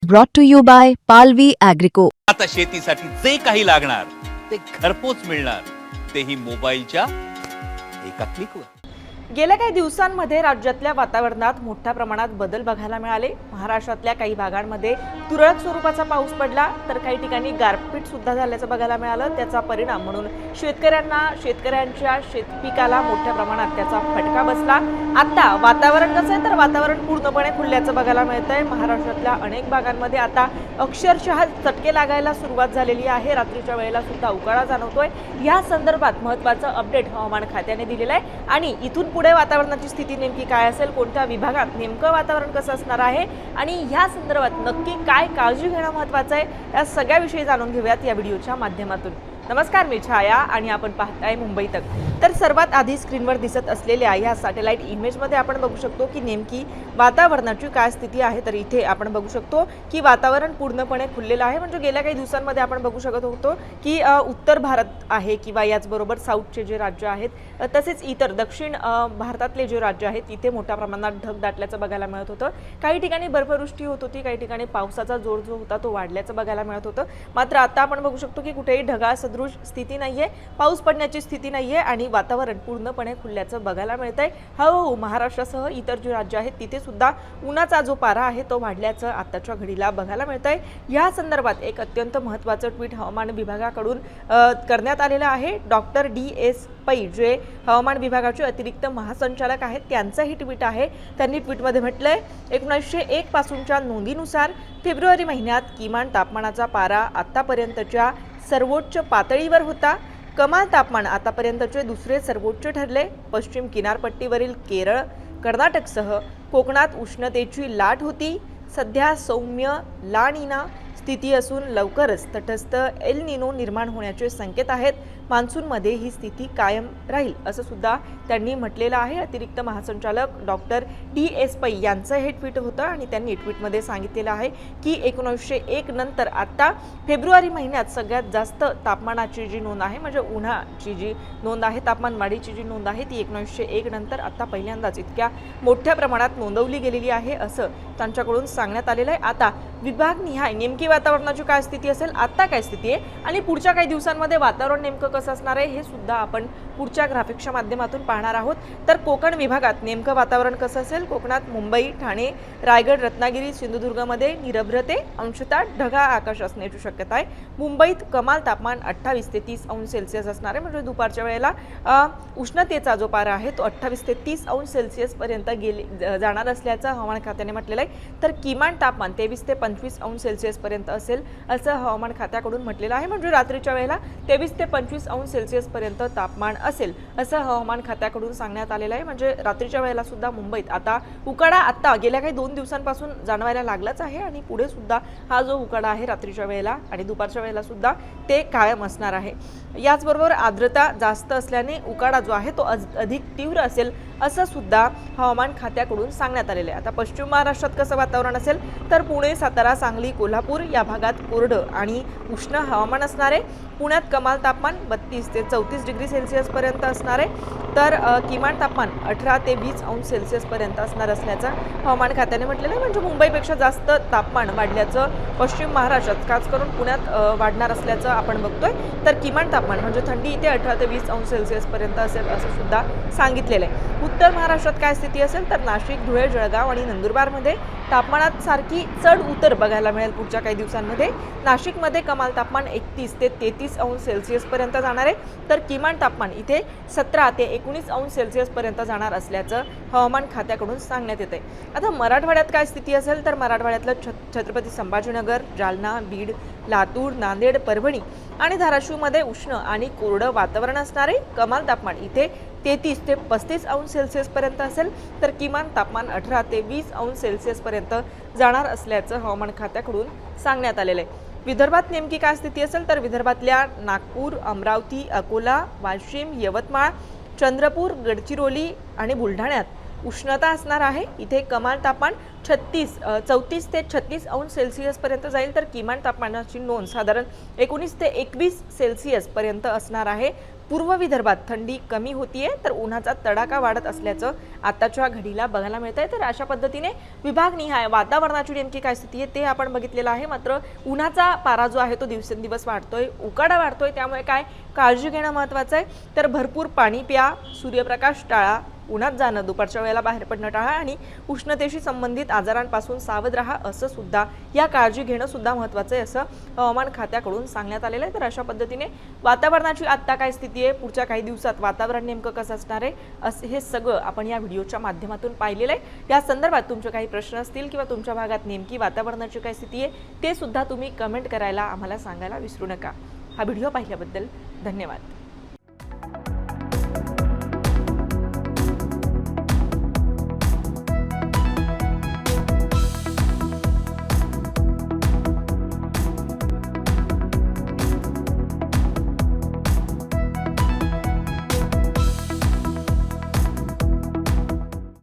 brought to you by Palvi Agrico. आता शेतीसाठी जे काही लागणार ते घरपोच मिळणार, तेही मोबाईलच्या एका क्लिकवर. गेल्या काही दिवसांमध्ये राज्यातल्या वातावरणात मोठ्या प्रमाणात बदल बघायला मिळाले. महाराष्ट्रातल्या काही भागांमध्ये तुरळक स्वरूपाचा पाऊस पडला, तर काही ठिकाणी गारपीट सुद्धा झाल्याचं बघायला मिळालं. त्याचा परिणाम म्हणून शेतकऱ्यांच्या शेतपिकाला मोठ्या प्रमाणात त्याचा फटका बसला. आता वातावरण कसं आहे, तर वातावरण पूर्णपणे खुलल्याचं बघायला मिळतंय. महाराष्ट्रातल्या अनेक भागांमध्ये आता अक्षरशः चटके लागायला सुरुवात झालेली आहे. रात्रीच्या वेळेला सुद्धा उकाळा जाणवतोय. या संदर्भात महत्त्वाचं अपडेट हवामान खात्याने दिलेलं आहे आणि इथून पुढे वातावरणाची स्थिती नेमकी काय असेल, कोणत्या विभागात नेमकं वातावरण कसं असणार आहे आणि ह्या संदर्भात नक्की काय काळजी घेणं महत्त्वाचं आहे, या सगळ्याविषयी जाणून घेऊयात या व्हिडिओच्या माध्यमातून. नमस्कार, मी छाया आणि आपण पाहताय मुंबई तक. तर सर्वात आधी स्क्रीनवर दिसत असलेल्या या सॅटेलाइट इमेजमध्ये आपण बघू शकतो की नेमकी वातावरणाची काय स्थिती आहे. तर इथे आपण बघू शकतो की वातावरण पूर्णपणे खुललेलं आहे. म्हणजे गेल्या काही दिवसांमध्ये आपण बघू शकत होतो की उत्तर भारत आहे किंवा याचबरोबर साऊथचे जे राज्य आहेत, तसेच इतर दक्षिण भारतातले जे राज्य आहेत तिथे मोठ्या प्रमाणात ढग दाटल्याचं बघायला मिळत होतं. काही ठिकाणी बर्फवृष्टी होत होती, काही ठिकाणी पावसाचा जोर जो होता तो वाढल्याचं बघायला मिळत होतं. मात्र आता आपण बघू शकतो की कुठेही ढगाळ सदृश स्थिती नाहीये, पाऊस पडण्याची स्थिती नाहीये आणि वातावरण पूर्णपणे खुलल्याचं बघायला मिळतंय. हळूहळू महाराष्ट्रासह इतर जे राज्य आहेत तिथे सुद्धा उन्हाचा जो पारा आहे तो वाढल्याचं आताच्या घडीला बघायला मिळतंय. या संदर्भात एक अत्यंत महत्त्वाचं ट्विट हवामान विभागाकडून करण्यात आलेलं आहे. डॉक्टर DS पै जे हवामान विभागाचे अतिरिक्त महासंचालक आहेत त्यांचं ही ट्विट आहे. त्यांनी ट्विटमध्ये म्हटलंय, 1901 पासूनच्या नोंदीनुसार फेब्रुवारी महिन्यात किमान तापमानाचा पारा आतापर्यंतच्या सर्वोच्च पातळीवर होता. कमाल तापमान आतापर्यंतचे दुसरे सर्वोच्च ठरले. पश्चिम किनारपट्टीवरील केरळ, कर्नाटकसह कोकणात उष्णतेची लाट होती. सध्या सौम्य ला निना स्थिती असून लवकरच तटस्थ एल निनो निर्माण होण्याचे संकेत आहेत. मान्सूनमध्ये ही स्थिती कायम राहील असं सुद्धा त्यांनी म्हटलेलं आहे. अतिरिक्त महासंचालक डॉक्टर DS पै यांचं हे ट्विट होतं आणि त्यांनी ट्विटमध्ये सांगितलेलं आहे की 1901 नंतर आता फेब्रुवारी महिन्यात सगळ्यात जास्त तापमानाची जी नोंद आहे, म्हणजे उन्हाची जी नोंद आहे, तापमान वाढीची जी नोंद आहे ती 1901 नंतर आता पहिल्यांदाच इतक्या मोठ्या प्रमाणात नोंदवली गेलेली आहे असं त्यांच्याकडून सांगण्यात आलेलं आहे. आता विभागनिहाय नेमकी वातावरणाची काय स्थिती असेल, आता काय स्थिती आहे आणि पुढच्या काही दिवसांमध्ये वातावरण नेमकं कसं असणार आहे हे सुद्धा आपण पुढच्या ग्राफिक्सच्या माध्यमातून पाहणार आहोत. तर कोकण विभागात नेमकं वातावरण कसं असेल, कोकणात मुंबई, ठाणे, रायगड, रत्नागिरी, सिंधुदुर्गमध्ये निरभ्र ते अंशतः ढगाळ आकाश असण्याची शक्यता आहे. मुंबईत कमाल तापमान 28 ते 30 अंश सेल्सिअस असणार आहे. म्हणजे दुपारच्या वेळेला उष्णतेचा जो पारा आहे तो 28 ते 30 अंश सेल्सिअस पर्यंत जाणार असल्याचं हवामान खात्याने म्हटलेलं आहे. तर किमान तापमान 23 ते 25 अंश सेल्सिअस पर्यंत असेल असं हवामान खात्याकडून म्हटलेलं आहे. म्हणजे रात्रीच्या वेळेला 23 ते 25 अंश सेल्सिअस पर्यंत तापमान असेल असं हवामान खात्याकडून सांगण्यात आलेलं आहे. म्हणजे रात्रीच्या वेळेला सुद्धा मुंबईत आता उकाडा आता गेल्या काही 2 दिवसांपासून जाणवायला लागलाच आहे आणि पुढे सुद्धा हा जो उकाडा आहे रात्रीच्या वेळेला आणि दुपारच्या वेळेला सुद्धा ते कायम असणार आहे. याचबरोबर आर्द्रता जास्त असल्याने उकाडा जो आहे तो अधिक तीव्र असेल असं सुद्धा हवामान खात्याकडून सांगण्यात आलेलं आहे. आता पश्चिम महाराष्ट्रात कसं वातावरण असेल, तर पुणे, सातारा, सांगली, कोल्हापूर या भागात कोरडं आणि उष्ण हवामान असणार आहे. पुण्यात कमाल तापमान 32 ते 34 डिग्री सेल्सिअस पर्यंत असणार आहे. तर किमान तापमान 18 ते 20 अंश सेल्सिअस पर्यंत असणार असल्याचं हवामान खात्याने म्हटलेलं आहे. म्हणजे मुंबईपेक्षा जास्त तापमान वाढल्याचं पश्चिम महाराष्ट्रात खास करून पुण्यात वाढणार असल्याचं आपण बघतोय. तर किमान तापमान म्हणजे थंडी इथे 18 ते 20 अंश सेल्सिअस पर्यंत असेल असं सुद्धा सांगितलेलं आहे. उत्तर महाराष्ट्रात काय स्थिती असेल, तर नाशिक, धुळे, जळगाव आणि नंदुरबारमध्ये तापमानात सारखी चढ उतर बघायला मिळेल पुढच्या काही दिवसांमध्ये. नाशिकमध्ये कमाल तापमान 31 ते 33 अंश सेल्सिअस पर्यंत जाणार आहे. तर किमान तापमान इथे 17 ते 19 अंश सेल्सिअस पर्यंत जाणार असल्याचं हवामान खात्याकडून सांगण्यात येत आहे. आता मराठवाड्यात काय स्थिती असेल, तर मराठवाड्यातलं छत्रपती संभाजीनगर, जालना, बीड, लातूर, नांदेड, परभणी आणि धाराशिवमध्ये उष्ण आणि कोरडं वातावरण असणार आहे. कमाल तापमान इथे 33 ते 35 अंश सेल्सिअस पर्यंत असेल. तर किमान तापमान 18 ते 20 अंश सेल्सिअस पर्यंत जाणार असल्याचं हवामान खात्याकडून सांगण्यात आलेलं आहे. विदर्भात नेमकी काय स्थिती असेल, तर विदर्भातल्या नागपूर, अमरावती, अकोला, वाशिम, यवतमाळ, चंद्रपूर, गडचिरोली आणि बुलढाण्यात उष्णता असणार आहे. इथे कमाल तापमान 34 ते 36 अंश सेल्सिअसपर्यंत जाईल, तर किमान तापमानाची नोंद साधारण 19 ते 21 सेल्सिअसपर्यंत असणार आहे. पूर्व विदर्भात थंडी कमी होतीये, तर उन्हाचा तडाखा वाढत असल्याचं आताच्या घडीला बघायला मिळतंय. तर अशा पद्धतीने विभागनिहाय वातावरणाची नेमकी काय स्थिती आहे ते आपण बघितलेलं आहे. मात्र उन्हाचा पारा जो आहे तो दिवसेंदिवस वाढतोय, उकाडा वाढतोय, त्यामुळे काय काळजी घेणं महत्त्वाचं आहे. तर भरपूर पाणी प्या, सूर्यप्रकाश टाळा, उन्हात जाणं, दुपारच्या वेळेला बाहेर पडणं टाळा आणि उष्णतेशी संबंधित आजारांपासून सावध राहा, असं सुद्धा या काळजी घेणं सुद्धा महत्त्वाचं आहे, असं हवामान खात्याकडून सांगण्यात आलेलं आहे. तर अशा पद्धतीने वातावरणाची आत्ता काय स्थिती आहे, पुढच्या काही दिवसात वातावरण नेमकं कसं असणार आहे, असं हे सगळं आपण या व्हिडिओच्या माध्यमातून पाहिलेलं आहे. या संदर्भात तुमचे काही प्रश्न असतील किंवा तुमच्या भागात नेमकी वातावरणाची काय स्थिती आहे ते सुद्धा तुम्ही कमेंट करायला आम्हाला सांगायला विसरू नका. हा व्हिडिओ पाहिल्याबद्दल धन्यवाद.